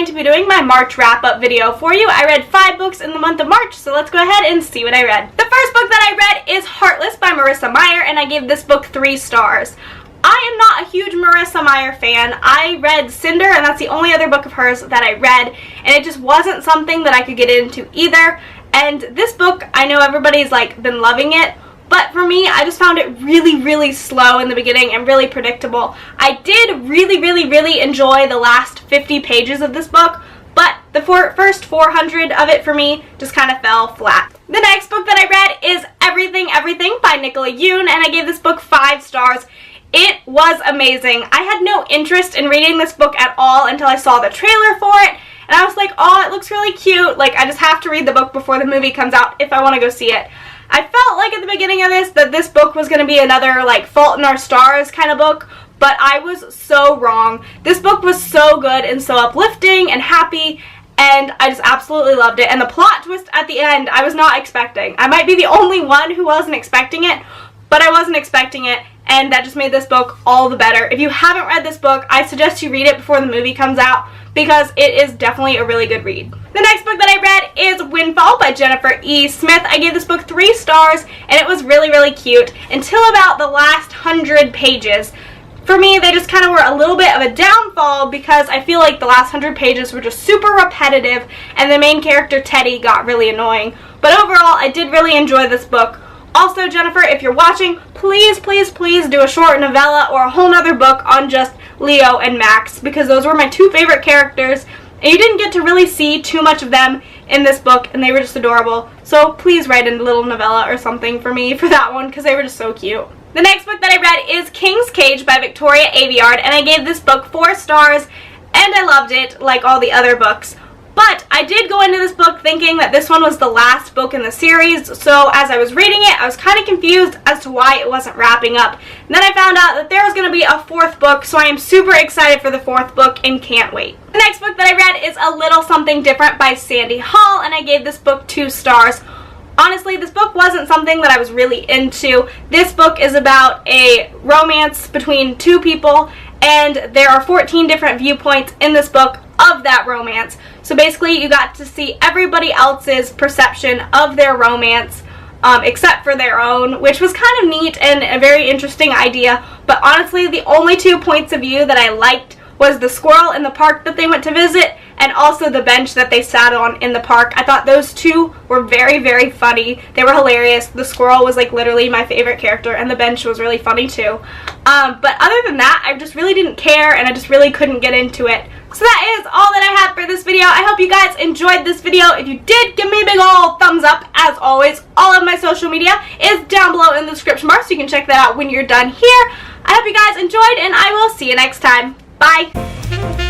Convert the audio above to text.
to be doing my March wrap-up video for you. I read 5 books in the month of March, so let's go ahead and see what I read. The first book that I read is Heartless by Marissa Meyer, and I gave this book 3 stars. I am not a huge Marissa Meyer fan. I read Cinder, and that's the only other book of hers that I read, and it just wasn't something that I could get into either. And this book, I know everybody's been loving it, but for me, I just found it really slow in the beginning and really predictable. I did really enjoy the last 50 pages of this book, but the first 400 of it for me just kind of fell flat. The next book that I read is Everything by Nicola Yoon, and I gave this book 5 stars. It was amazing. I had no interest in reading this book at all until I saw the trailer for it, and I was like, oh, it looks really cute. I just have to read the book before the movie comes out if I want to go see it. I felt like at the beginning of this that this book was going to be another Fault in Our Stars kind of book, but I was so wrong. This book was so good and so uplifting and happy, and I just absolutely loved it. And the plot twist at the end, I was not expecting. I might be the only one who wasn't expecting it, but I wasn't expecting it, and that just made this book all the better. If you haven't read this book, I suggest you read it before the movie comes out, because it is definitely a really good read. The next book that I read is Windfall by Jennifer E. Smith. I gave this book 3 stars, and it was really cute until about the last 100 pages. For me, they just kind of were a little bit of a downfall because I feel like the last 100 pages were just super repetitive, and the main character, Teddy, got really annoying. But overall, I did really enjoy this book. Also, Jennifer, if you're watching, please do a short novella or a whole nother book on just Leo and Max, because those were my 2 favorite characters, and you didn't get to really see too much of them in this book, and they were just adorable. So please write a little novella or something for me for that one, because they were just so cute. The next book that I read is King's Cage by Victoria Aveyard, and I gave this book 4 stars, and I loved it like all the other books. But I did go into this book thinking that this one was the last book in the series, so as I was reading it, I was kind of confused as to why it wasn't wrapping up. And then I found out that there was going to be a 4th book, so I am super excited for the 4th book and can't wait. The next book that I read is A Little Something Different by Sandy Hall, and I gave this book 2 stars. Honestly, this book wasn't something that I was really into. This book is about a romance between 2 people, and there are 14 different viewpoints in this book of that romance. So basically, you got to see everybody else's perception of their romance, except for their own, which was kind of neat and a very interesting idea. But honestly, the only 2 points of view that I liked was the squirrel in the park that they went to visit, and also the bench that they sat on in the park. I thought those 2 were very funny. They were hilarious. The squirrel was literally my favorite character, and the bench was really funny too. But other than that, I just really didn't care, and I just really couldn't get into it. So that is all that I have for this video. I hope you guys enjoyed this video. If you did, give me a big ol' thumbs up. As always, all of my social media is down below in the description bar, so you can check that out when you're done here. I hope you guys enjoyed, and I will see you next time. Bye!